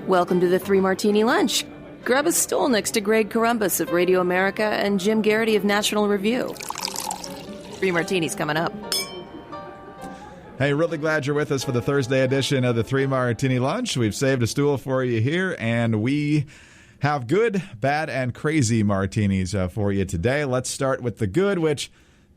Welcome to the Three Martini Lunch. Grab a stool next to Greg Columbus of Radio America and Jim Garrity of National Review. Three Martinis coming up. Hey, really glad you're with us for the Thursday edition of the Three Martini Lunch. We've saved a stool for you here, and we have good, bad, and crazy martinis for you today. Let's start with the good, which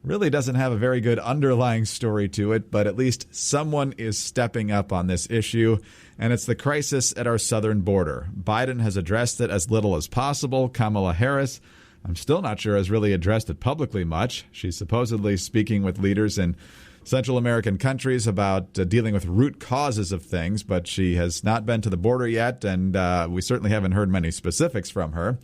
really doesn't have a very good underlying story to it, but at least someone is stepping up on this issue, and it's the crisis at our southern border. Biden has addressed it as little as possible. Kamala Harris, I'm still not sure, has really addressed it publicly much. She's supposedly speaking with leaders in Central American countries about dealing with root causes of things, but she has not been to the border yet, and we certainly haven't heard many specifics from her.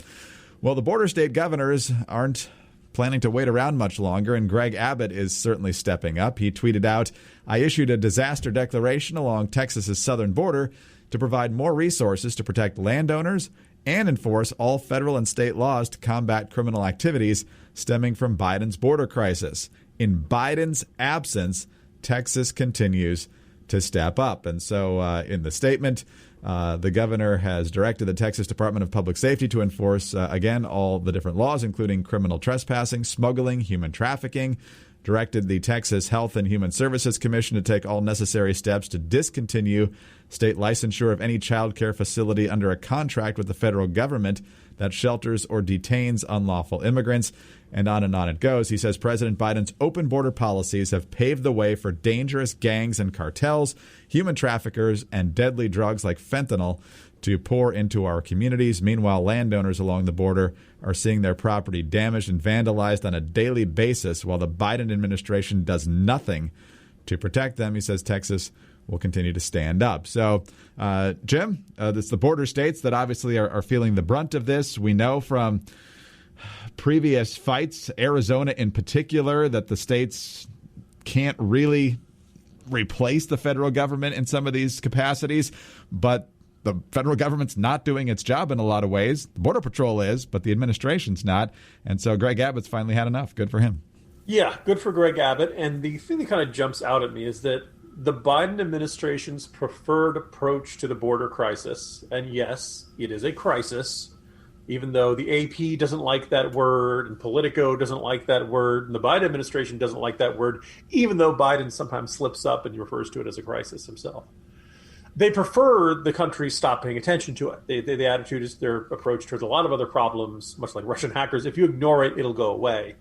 Well, the border state governors aren't planning to wait around much longer, and Greg Abbott is certainly stepping up. He tweeted out, "I issued a disaster declaration along Texas's southern border to provide more resources to protect landowners and enforce all federal and state laws to combat criminal activities stemming from Biden's border crisis. In Biden's absence, Texas continues to step up." And so in the statement, the governor has directed the Texas Department of Public Safety to enforce, again, all the different laws, including criminal trespassing, smuggling, human trafficking, directed the Texas Health and Human Services Commission to take all necessary steps to discontinue state licensure of any child care facility under a contract with the federal government that shelters or detains unlawful immigrants, and on it goes. He says President Biden's open border policies have paved the way for dangerous gangs and cartels, human traffickers, and deadly drugs like fentanyl to pour into our communities. Meanwhile, landowners along the border are seeing their property damaged and vandalized on a daily basis while the Biden administration does nothing to protect them. He says Texas will continue to stand up. So, Jim, it's the border states that obviously are feeling the brunt of this. We know from previous fights, Arizona in particular, that the states can't really replace the federal government in some of these capacities, but the federal government's not doing its job in a lot of ways. The Border Patrol is, but the administration's not. And so Greg Abbott's finally had enough. Good for him. Yeah, good for Greg Abbott. And the thing that kind of jumps out at me is that the Biden administration's preferred approach to the border crisis, and yes, it is a crisis, even though the AP doesn't like that word and Politico doesn't like that word and the Biden administration doesn't like that word, even though Biden sometimes slips up and refers to it as a crisis himself. They prefer the country stop paying attention to it. The attitude is their approach towards a lot of other problems, much like Russian hackers. If you ignore it, it'll go away.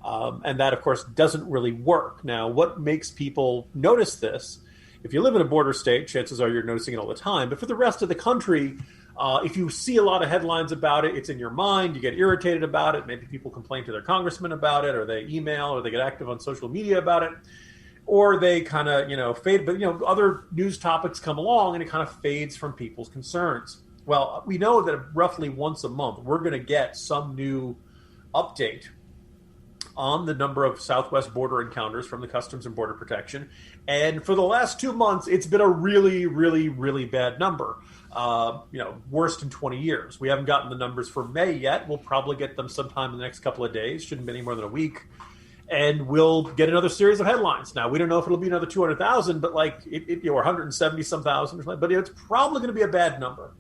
And that, of course, doesn't really work. Now, what makes people notice this? If you live in a border state, chances are you're noticing it all the time. But for the rest of the country, if you see a lot of headlines about it, it's in your mind, you get irritated about it. Maybe people complain to their congressman about it, or they email, or they get active on social media about it. Or they kind of, fade. But, other news topics come along and it kind of fades from people's concerns. Well, we know that roughly once a month, we're going to get some new update on the number of southwest border encounters from the Customs and Border Protection. And for the last 2 months, it's been a really, really, really bad number. Worst in 20 years. We haven't gotten the numbers for May yet. We'll probably get them sometime in the next couple of days. Shouldn't be any more than a week. And we'll get another series of headlines. Now, we don't know if it'll be another 200,000, but or 170-some thousand or something. But it's probably going to be a bad number.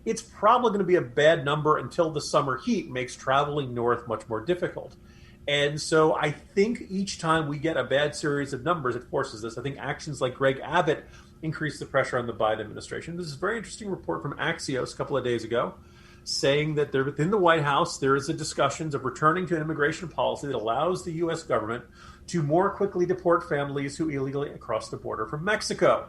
It's probably going to be a bad number until the summer heat makes traveling north much more difficult. And so I think each time we get a bad series of numbers, it forces this. I think actions like Greg Abbott increase the pressure on the Biden administration. This is a very interesting report from Axios a couple of days ago, saying that there, within the White House, there is a discussions of returning to an immigration policy that allows the U.S. government to more quickly deport families who illegally cross the border from Mexico.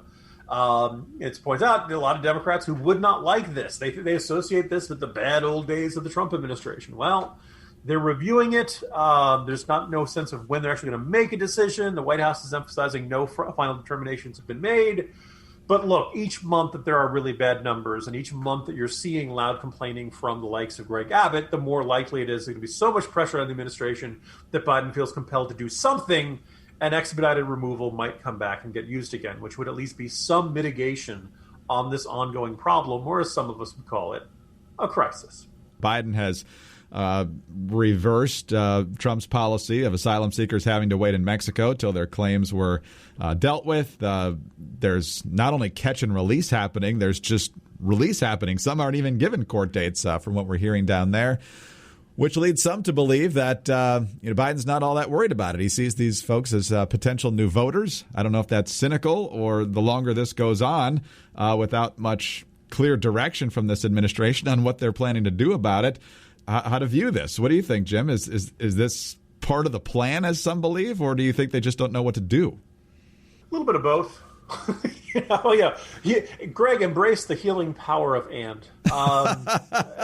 It points out that a lot of Democrats who would not like this. They associate this with the bad old days of the Trump administration. Well, they're reviewing it. There's no sense of when they're actually going to make a decision. The White House is emphasizing no final determinations have been made. But look, each month that there are really bad numbers and each month that you're seeing loud complaining from the likes of Greg Abbott, the more likely it is there's going to be so much pressure on the administration that Biden feels compelled to do something, and expedited removal might come back and get used again, which would at least be some mitigation on this ongoing problem, or as some of us would call it, a crisis. Biden has reversed Trump's policy of asylum seekers having to wait in Mexico till their claims were dealt with. There's not only catch and release happening, there's just release happening. Some aren't even given court dates from what we're hearing down there, which leads some to believe that Biden's not all that worried about it. He sees these folks as potential new voters. I don't know if that's cynical or the longer this goes on without much clear direction from this administration on what they're planning to do about it, how to view this. What do you think, Jim? Is this part of the plan, as some believe, or do you think they just don't know what to do? A little bit of both. Greg embraced the healing power of and.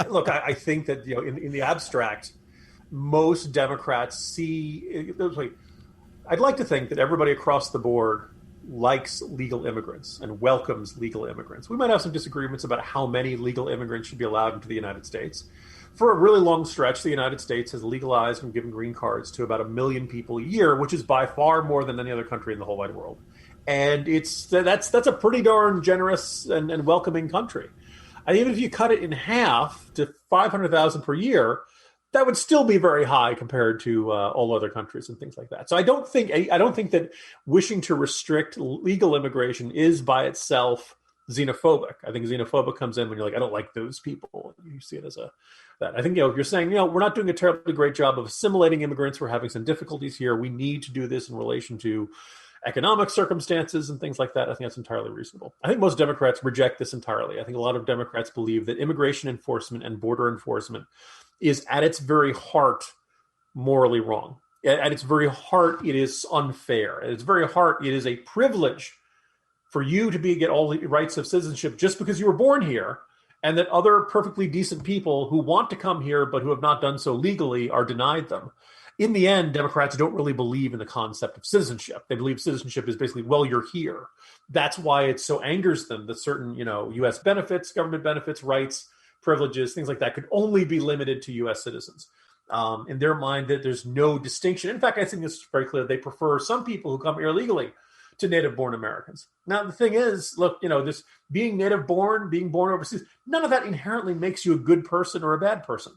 Look, I think that in the abstract, most Democrats see. I'd like to think that everybody across the board likes legal immigrants and welcomes legal immigrants. We might have some disagreements about how many legal immigrants should be allowed into the United States. For a really long stretch, the United States has legalized and given green cards to about 1 million people a year, which is by far more than any other country in the whole wide world. And that's a pretty darn generous and welcoming country. And even if you cut it in half to 500,000 per year, that would still be very high compared to all other countries and things like that. So I don't think that wishing to restrict legal immigration is by itself xenophobic. I think xenophobic comes in when you're like, I don't like those people. You see it as that. I think if you're saying, we're not doing a terribly great job of assimilating immigrants, we're having some difficulties here. We need to do this in relation to economic circumstances and things like that. I think that's entirely reasonable. I think most Democrats reject this entirely. I think a lot of Democrats believe that immigration enforcement and border enforcement is at its very heart morally wrong. At its very heart, it is unfair. At its very heart, it is a privilege for you to get all the rights of citizenship just because you were born here, and that other perfectly decent people who want to come here but who have not done so legally are denied them. In the end, Democrats don't really believe in the concept of citizenship. They believe citizenship is basically, well, you're here. That's why it so angers them that certain, U.S. benefits, government benefits, rights, privileges, things like that could only be limited to U.S. citizens. In their mind, that there's no distinction. In fact, I think this is very clear. They prefer some people who come here illegally to native-born Americans. Now, the thing is, look, this being native-born, being born overseas, none of that inherently makes you a good person or a bad person.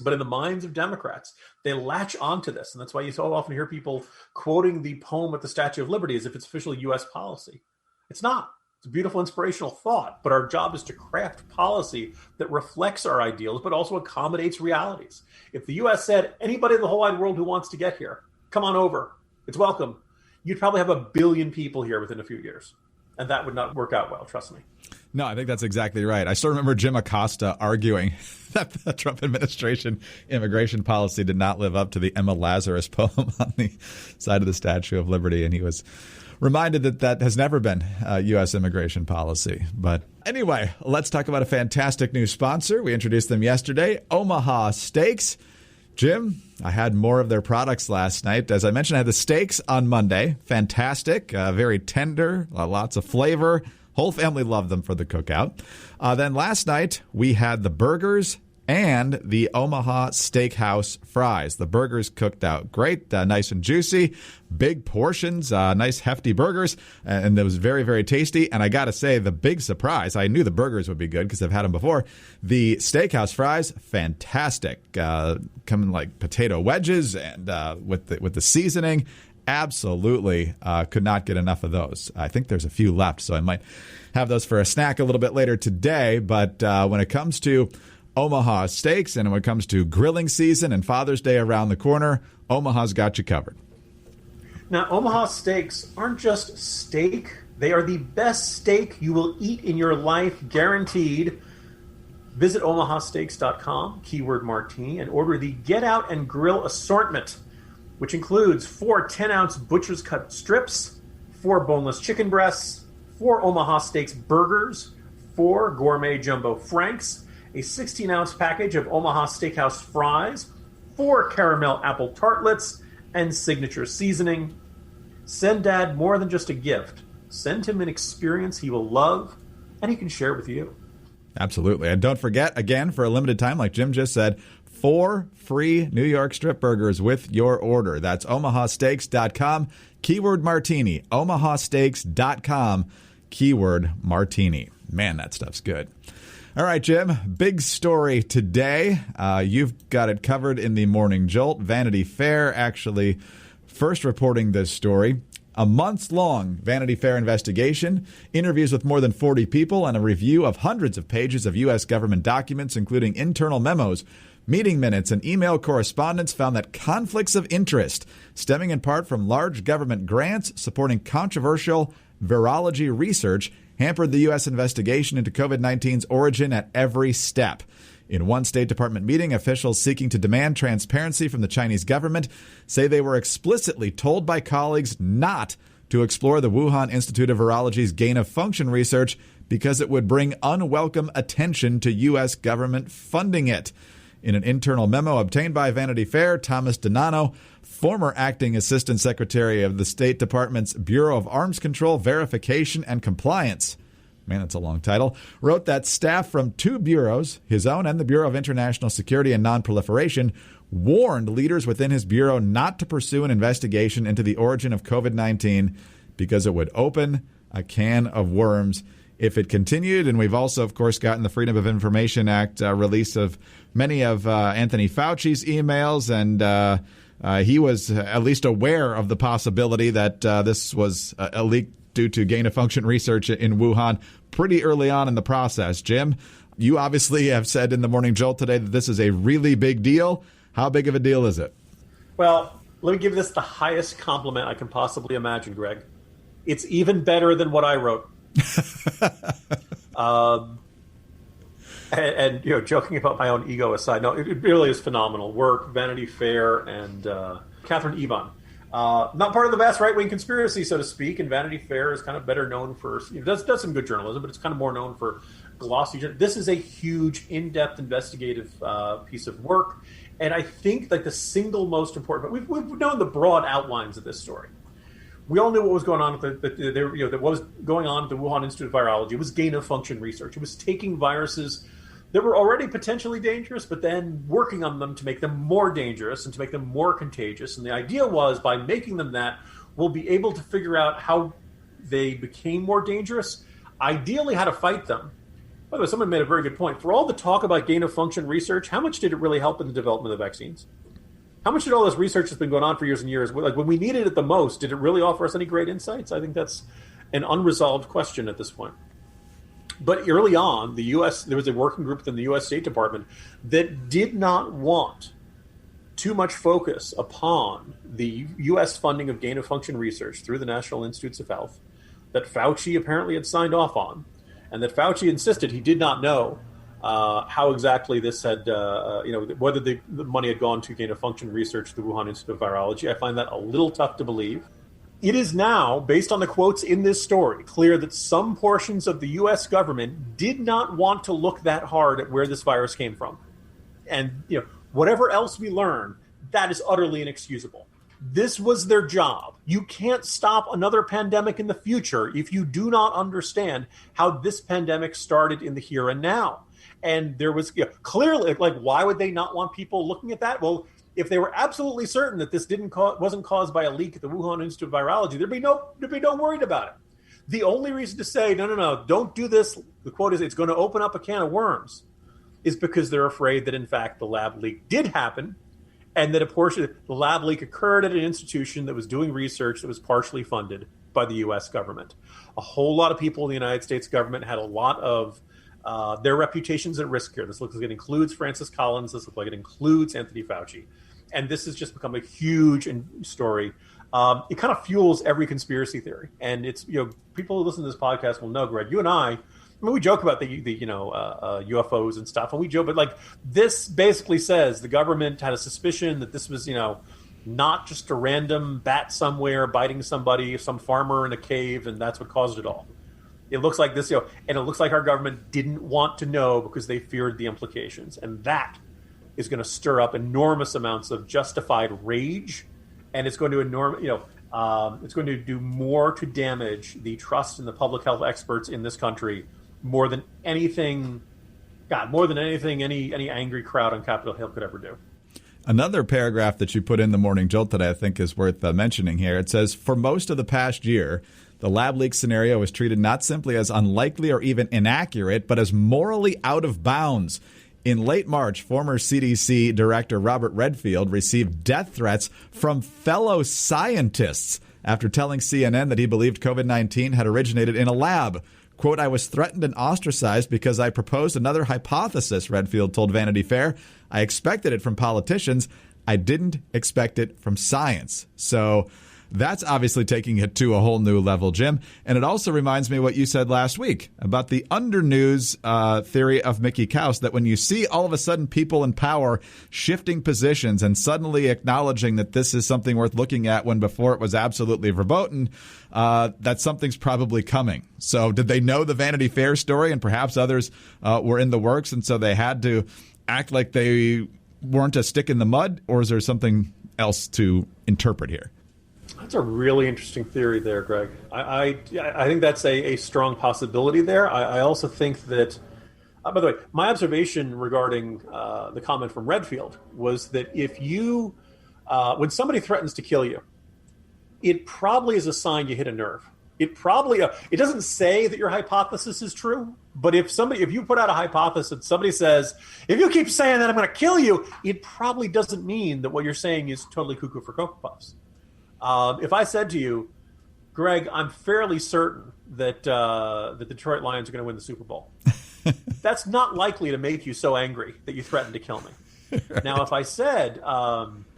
But in the minds of Democrats, they latch onto this. And that's why you so often hear people quoting the poem at the Statue of Liberty as if it's official U.S. policy. It's not. It's a beautiful, inspirational thought. But our job is to craft policy that reflects our ideals, but also accommodates realities. If the U.S. said, anybody in the whole wide world who wants to get here, come on over, it's welcome, you'd probably have 1 billion people here within a few years. And that would not work out well, trust me. No, I think that's exactly right. I still remember Jim Acosta arguing that the Trump administration immigration policy did not live up to the Emma Lazarus poem on the side of the Statue of Liberty. And he was reminded that has never been U.S. immigration policy. But anyway, let's talk about a fantastic new sponsor. We introduced them yesterday, Omaha Steaks. Jim, I had more of their products last night. As I mentioned, I had the steaks on Monday. Fantastic, very tender, lots of flavor. Whole family loved them for the cookout. Then last night, we had the burgers and the Omaha Steakhouse fries. The burgers cooked out great, nice and juicy, big portions, nice hefty burgers, and it was very, very tasty. And I got to say, the big surprise, I knew the burgers would be good because I've had them before. The Steakhouse fries, fantastic, coming like potato wedges and with the seasoning. Absolutely could not get enough of those. I think there's a few left, so I might have those for a snack a little bit later today. But when it comes to Omaha Steaks and when it comes to grilling season and Father's Day around the corner, Omaha's got you covered. Now, Omaha Steaks aren't just steak. They are the best steak you will eat in your life, guaranteed. Visit omahasteaks.com, keyword martini, and order the Get Out and Grill assortment, which includes 4 10-ounce butcher's cut strips, 4 boneless chicken breasts, 4 Omaha Steaks burgers, 4 gourmet jumbo franks, a 16-ounce package of Omaha Steakhouse fries, 4 caramel apple tartlets, and signature seasoning. Send Dad more than just a gift. Send him an experience he will love, and he can share with you. Absolutely. And don't forget, again, for a limited time, like Jim just said, 4 free New York strip burgers with your order. That's omahasteaks.com, keyword martini. omahasteaks.com, keyword martini. Man, that stuff's good. All right, Jim, big story today. You've got it covered in the Morning Jolt. Vanity Fair actually first reporting this story. A months-long Vanity Fair investigation, interviews with more than 40 people, and a review of hundreds of pages of U.S. government documents, including internal memos, meeting minutes, and email correspondence, found that conflicts of interest, stemming in part from large government grants supporting controversial virology research, hampered the U.S. investigation into COVID-19's origin at every step. In one State Department meeting, officials seeking to demand transparency from the Chinese government say they were explicitly told by colleagues not to explore the Wuhan Institute of Virology's gain-of-function research because it would bring unwelcome attention to U.S. government funding it. In an internal memo obtained by Vanity Fair, Thomas Donano, former acting assistant secretary of the State Department's Bureau of Arms Control, Verification, and Compliance, man, that's a long title, wrote that staff from two bureaus, his own and the Bureau of International Security and Nonproliferation, warned leaders within his bureau not to pursue an investigation into the origin of COVID-19 because it would open a can of worms if it continued. And we've also, of course, gotten the Freedom of Information Act release of many of Anthony Fauci's emails, and he was at least aware of the possibility that this was a leak due to gain-of-function research in Wuhan pretty early on in the process. Jim, you obviously have said in the Morning Jolt today that this is a really big deal. How big of a deal is it? Well, let me give this the highest compliment I can possibly imagine, Greg. It's even better than what I wrote. And you know, joking about my own ego aside, no, it really is phenomenal work. Vanity Fair and Catherine Eban. Not part of the vast right-wing conspiracy, so to speak, and Vanity Fair is kind of better known for, does some good journalism, but it's kind of more known for glossy journalism. This is a huge, in-depth, investigative piece of work, and I think like the single most important, we've known the broad outlines of this story. We all knew what was going on with what was going on at the Wuhan Institute of Virology. It was gain-of-function research. It was taking viruses that were already potentially dangerous, but then working on them to make them more dangerous and to make them more contagious. And the idea was, by making them that, we'll be able to figure out how they became more dangerous, ideally how to fight them. By the way, someone made a very good point. For all the talk about gain-of-function research, how much did it really help in the development of vaccines? How much did all this research that's been going on for years and years, like when we needed it the most, did it really offer us any great insights? I think that's an unresolved question at this point. But early on, there was a working group within the U.S. State Department that did not want too much focus upon the U.S. funding of gain-of-function research through the National Institutes of Health that Fauci apparently had signed off on, and that Fauci insisted he did not know how exactly this had, whether the money had gone to gain-of-function research through the Wuhan Institute of Virology. I find that a little tough to believe. It is now, based on the quotes in this story, clear that some portions of the U.S. government did not want to look that hard at where this virus came from. And whatever else we learn, that is utterly inexcusable. This was their job. You can't stop another pandemic in the future if you do not understand how this pandemic started in the here and now. And there was clearly, why would they not want people looking at that? Well, if they were absolutely certain that this wasn't caused by a leak at the Wuhan Institute of Virology, there'd be no worried about it. The only reason to say, no, don't do this, the quote is, it's going to open up a can of worms, is because they're afraid that, in fact, the lab leak did happen, and that a portion of the lab leak occurred at an institution that was doing research that was partially funded by the U.S. government. A whole lot of people in the United States government had a lot of their reputations at risk here. This looks like it includes Francis Collins. This looks like it includes Anthony Fauci. And this has just become a huge story. It kind of fuels every conspiracy theory. And it's, people who listen to this podcast will know, Greg, you and I mean, we joke about the UFOs and stuff, and we joke, but this basically says the government had a suspicion that this was, not just a random bat somewhere biting somebody, some farmer in a cave, and that's what caused it all. It looks like this, and it looks like our government didn't want to know because they feared the implications, and that is going to stir up enormous amounts of justified rage, and it's going to it's going to do more to damage the trust in the public health experts in this country more than anything any angry crowd on Capitol Hill could ever do. Another paragraph that you put in the Morning Jolt that I think is worth mentioning here. It says, for most of the past year, the lab leak scenario was treated not simply as unlikely or even inaccurate, but as morally out of bounds. In late March, former CDC Director Robert Redfield received death threats from fellow scientists after telling CNN that he believed COVID-19 had originated in a lab. Quote, I was threatened and ostracized because I proposed another hypothesis, Redfield told Vanity Fair. I expected it from politicians. I didn't expect it from science. So that's obviously taking it to a whole new level, Jim. And it also reminds me of what you said last week about the under-news theory of Mickey Kaus, that when you see all of a sudden people in power shifting positions and suddenly acknowledging that this is something worth looking at when before it was absolutely verboten, that something's probably coming. So did they know the Vanity Fair story and perhaps others were in the works, and so they had to act like they weren't a stick in the mud, or is there something else to interpret here? That's a really interesting theory there, Greg. I think that's a strong possibility there. I also think that, by the way, my observation regarding the comment from Redfield was that if you, when somebody threatens to kill you, it probably is a sign you hit a nerve. It probably, it doesn't say that your hypothesis is true, but if you put out a hypothesis and somebody says, if you keep saying that I'm going to kill you, it probably doesn't mean that what you're saying is totally cuckoo for Cocoa Puffs. If I said to you, Greg, I'm fairly certain that the Detroit Lions are going to win the Super Bowl, that's not likely to make you so angry that you threaten to kill me. Now, if I said,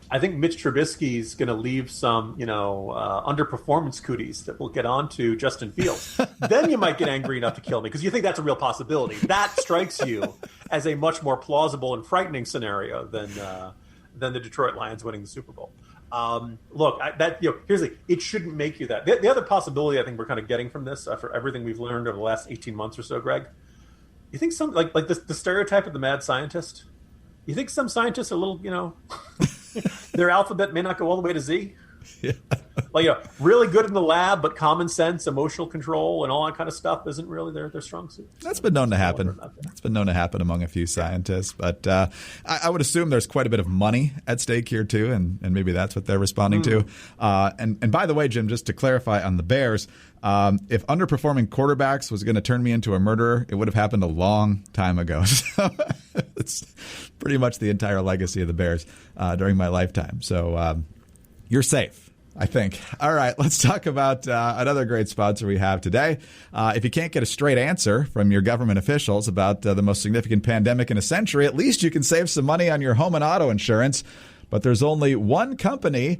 I think Mitch Trubisky's going to leave some, underperformance cooties that will get onto Justin Fields, then you might get angry enough to kill me because you think that's a real possibility. That strikes you as a much more plausible and frightening scenario than the Detroit Lions winning the Super Bowl. Look, here's the, it shouldn't make you that. The other possibility I think we're kind of getting from this, for everything we've learned over the last 18 months or so, Greg, you think some, like the stereotype of the mad scientist, you think some scientists are a little, their alphabet may not go all the way to Z? Yeah. Really good in the lab, but common sense, emotional control, and all that kind of stuff isn't really their strong suit. That's been known to happen. It's been known to happen among a few scientists. But I would assume there's quite a bit of money at stake here, too, and maybe that's what they're responding to. And by the way, Jim, just to clarify on the Bears, if underperforming quarterbacks was going to turn me into a murderer, it would have happened a long time ago. So it's pretty much the entire legacy of the Bears during my lifetime. So you're safe, I think. All right, let's talk about another great sponsor we have today. If you can't get a straight answer from your government officials about the most significant pandemic in a century, at least you can save some money on your home and auto insurance. But there's only one company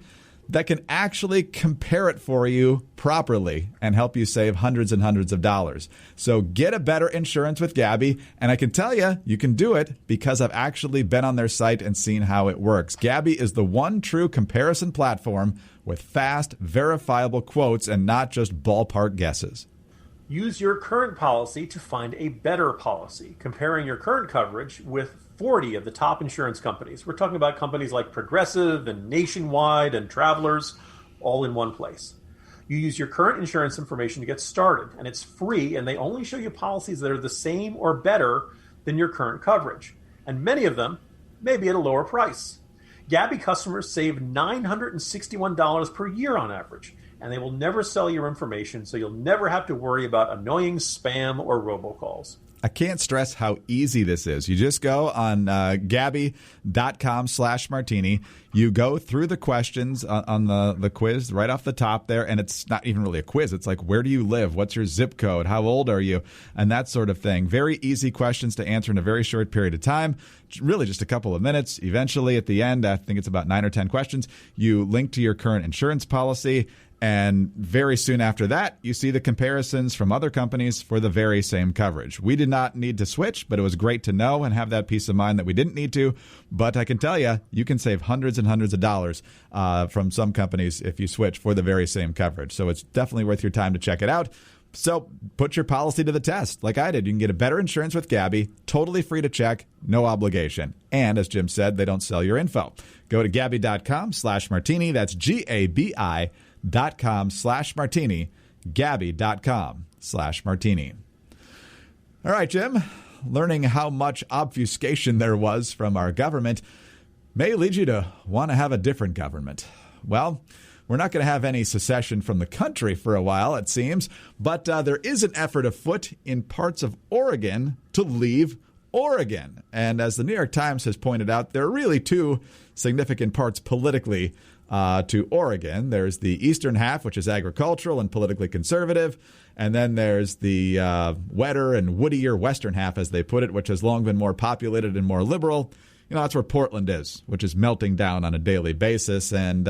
that can actually compare it for you properly and help you save hundreds and hundreds of dollars. So get a better insurance with Gabi, and I can tell you, you can do it because I've actually been on their site and seen how it works. Gabi is the one true comparison platform with fast, verifiable quotes and not just ballpark guesses. Use your current policy to find a better policy, comparing your current coverage with 40 of the top insurance companies. We're talking about companies like Progressive and Nationwide and Travelers, all in one place. You use your current insurance information to get started, and it's free, and they only show you policies that are the same or better than your current coverage. And many of them may be at a lower price. Gabi customers save $961 per year on average, and they will never sell your information, so you'll never have to worry about annoying spam or robocalls. I can't stress how easy this is. You just go on Gabi.com/Martini. You go through the questions on the quiz right off the top there, and it's not even really a quiz. It's like, where do you live? What's your zip code? How old are you? And that sort of thing. Very easy questions to answer in a very short period of time. Really just a couple of minutes. Eventually, at the end, I think it's about 9 or 10 questions, you link to your current insurance policy. And very soon after that, you see the comparisons from other companies for the very same coverage. We did not need to switch, but it was great to know and have that peace of mind that we didn't need to. But I can tell you, you can save hundreds and hundreds of dollars from some companies if you switch for the very same coverage. So it's definitely worth your time to check it out. So put your policy to the test like I did. You can get a better insurance with Gabi, totally free to check, no obligation. And as Jim said, they don't sell your info. Go to Gabi.com/Martini. That's Gabi.com/Martini, Gabi.com/Martini. All right, Jim, learning how much obfuscation there was from our government may lead you to want to have a different government. Well, we're not going to have any secession from the country for a while, it seems, but there is an effort afoot in parts of Oregon to leave Oregon. And as the New York Times has pointed out, there are really two significant parts politically to Oregon. There's the eastern half, which is agricultural and politically conservative. And then there's the wetter and woodier western half, as they put it, which has long been more populated and more liberal. That's where Portland is, which is melting down on a daily basis. And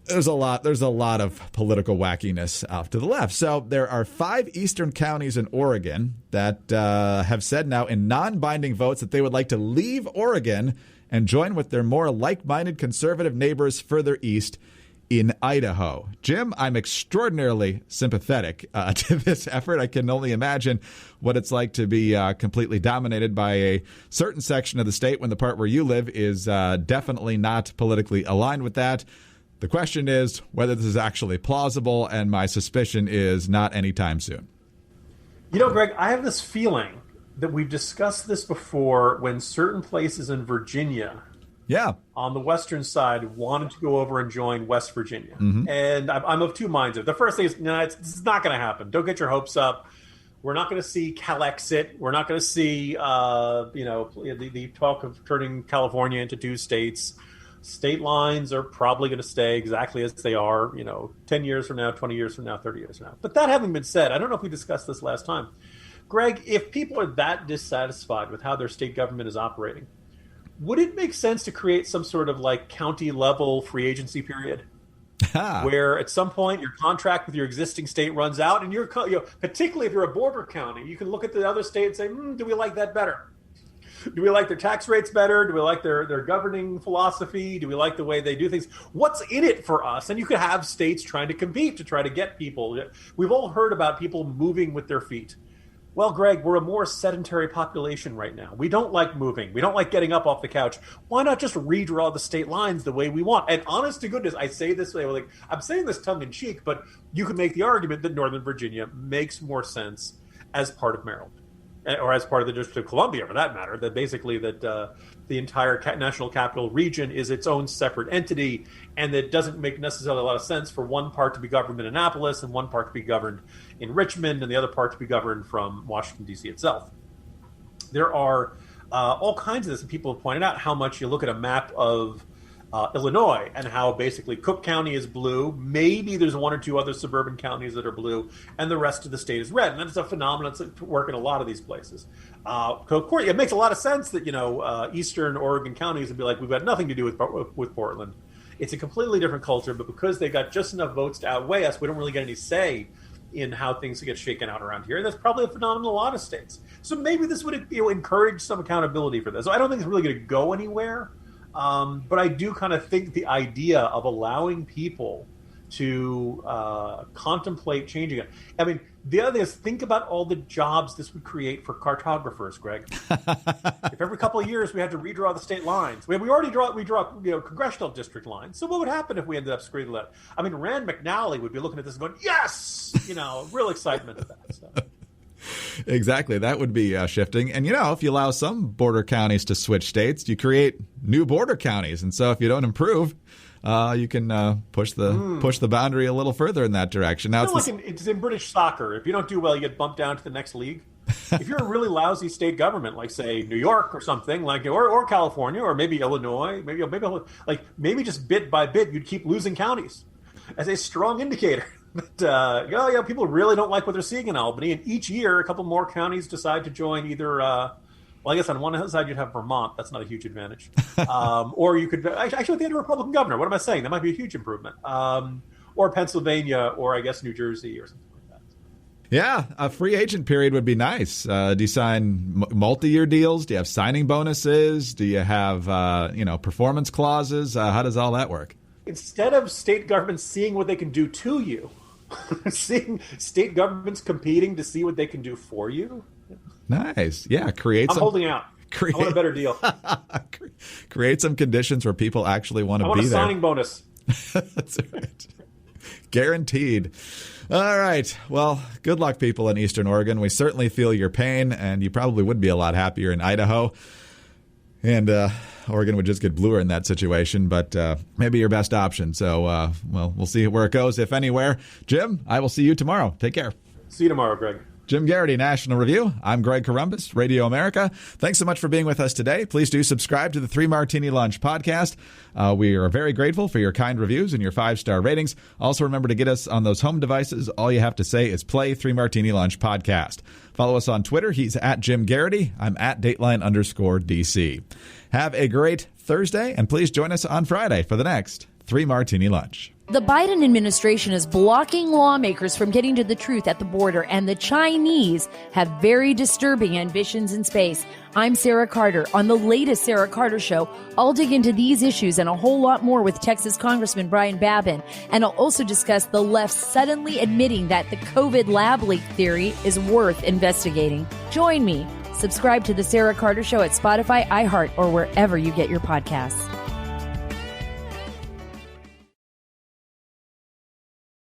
there's a lot of political wackiness off to the left. So there are 5 eastern counties in Oregon that have said now in non-binding votes that they would like to leave Oregon and join with their more like-minded conservative neighbors further east in Idaho. Jim, I'm extraordinarily sympathetic to this effort. I can only imagine what it's like to be completely dominated by a certain section of the state when the part where you live is definitely not politically aligned with that. The question is whether this is actually plausible, and my suspicion is not anytime soon. Greg, I have this feeling that we've discussed this before when certain places in Virginia on the western side wanted to go over and join West Virginia. Mm-hmm. And I'm of two minds. The first thing is, it's not going to happen. Don't get your hopes up. We're not going to see Calexit. We're not going to see, the talk of turning California into 2 states. State lines are probably going to stay exactly as they are, 10 years from now, 20 years from now, 30 years from now. But that having been said, I don't know if we discussed this last time. Greg, if people are that dissatisfied with how their state government is operating, would it make sense to create some sort of county level free agency period? Where at some point your contract with your existing state runs out, and you're, particularly if you're a border county, you can look at the other state and say, do we like that better? Do we like their tax rates better? Do we like their governing philosophy? Do we like the way they do things? What's in it for us? And you could have states trying to compete to try to get people. We've all heard about people moving with their feet. Well, Greg, we're a more sedentary population right now. We don't like moving. We don't like getting up off the couch. Why not just redraw the state lines the way we want? And honest to goodness, I say this way, I'm saying this tongue in cheek, but you could make the argument that Northern Virginia makes more sense as part of Maryland, or as part of the District of Columbia, for that matter, that basically that the entire national capital region is its own separate entity, and that doesn't make necessarily a lot of sense for one part to be governed in Annapolis and one part to be governed in Richmond and the other part to be governed from Washington, D.C. itself. There are all kinds of this, and people have pointed out how much you look at a map of Illinois and how basically Cook County is blue. Maybe there's 1 or 2 other suburban counties that are blue, and the rest of the state is red. And that's a phenomenon that's at work in a lot of these places. It makes a lot of sense that eastern Oregon counties would be like, we've got nothing to do with Portland. It's a completely different culture, but because they got just enough votes to outweigh us, we don't really get any say in how things get shaken out around here. And that's probably a phenomenon in a lot of states. So maybe this would encourage some accountability for this. So I don't think it's really going to go anywhere. But I do kind of think the idea of allowing people to contemplate changing it. I mean, the other thing is, think about all the jobs this would create for cartographers, Greg. If every couple of years we had to redraw the state lines, we already draw congressional district lines. So what would happen if we ended up screwing that? I mean, Rand McNally would be looking at this and going, yes, real excitement at that. So. Exactly. That would be shifting. And, if you allow some border counties to switch states, you create new border counties. And so if you don't improve, you can push the boundary a little further in that direction. Now, it's in British soccer. If you don't do well, you get bumped down to the next league. If you're a really lousy state government, like, say, New York or something, or California, or maybe Illinois, maybe just bit by bit, you'd keep losing counties as a strong indicator. But, people really don't like what they're seeing in Albany. And each year, a couple more counties decide to join either, I guess on one side you'd have Vermont. That's not a huge advantage. Or you could, actually, if they had a Republican governor, what am I saying? That might be a huge improvement. Or Pennsylvania, or I guess New Jersey or something like that. Yeah, a free agent period would be nice. Do you sign multi-year deals? Do you have signing bonuses? Do you have, performance clauses? How does all that work? Instead of state governments seeing what they can do to you, seeing state governments competing to see what they can do for you. Nice. Yeah, I'm holding out. I want a better deal. Create some conditions where people actually want to be there. I want a signing bonus. That's right. Guaranteed. All right. Well, good luck, people in Eastern Oregon. We certainly feel your pain, and you probably would be a lot happier in Idaho. And Oregon would just get bluer in that situation, but maybe your best option. So, we'll see where it goes, if anywhere. Jim, I will see you tomorrow. Take care. See you tomorrow, Greg. Jim Garrity, National Review. I'm Greg Corombos, Radio America. Thanks so much for being with us today. Please do subscribe to the 3 Martini Lunch podcast. We are very grateful for your kind reviews and your 5-star ratings. Also, remember to get us on those home devices. All you have to say is play 3 Martini Lunch podcast. Follow us on Twitter. He's at Jim Garrity. I'm at Dateline_DC. Have a great Thursday, and please join us on Friday for the next 3 Martini Lunch. The Biden administration is blocking lawmakers from getting to the truth at the border, and the Chinese have very disturbing ambitions in space. I'm Sarah Carter. On the latest Sarah Carter Show, I'll dig into these issues and a whole lot more with Texas Congressman Brian Babin. And I'll also discuss the left suddenly admitting that the COVID lab leak theory is worth investigating. Join me. Subscribe to the Sarah Carter Show at Spotify, iHeart, or wherever you get your podcasts.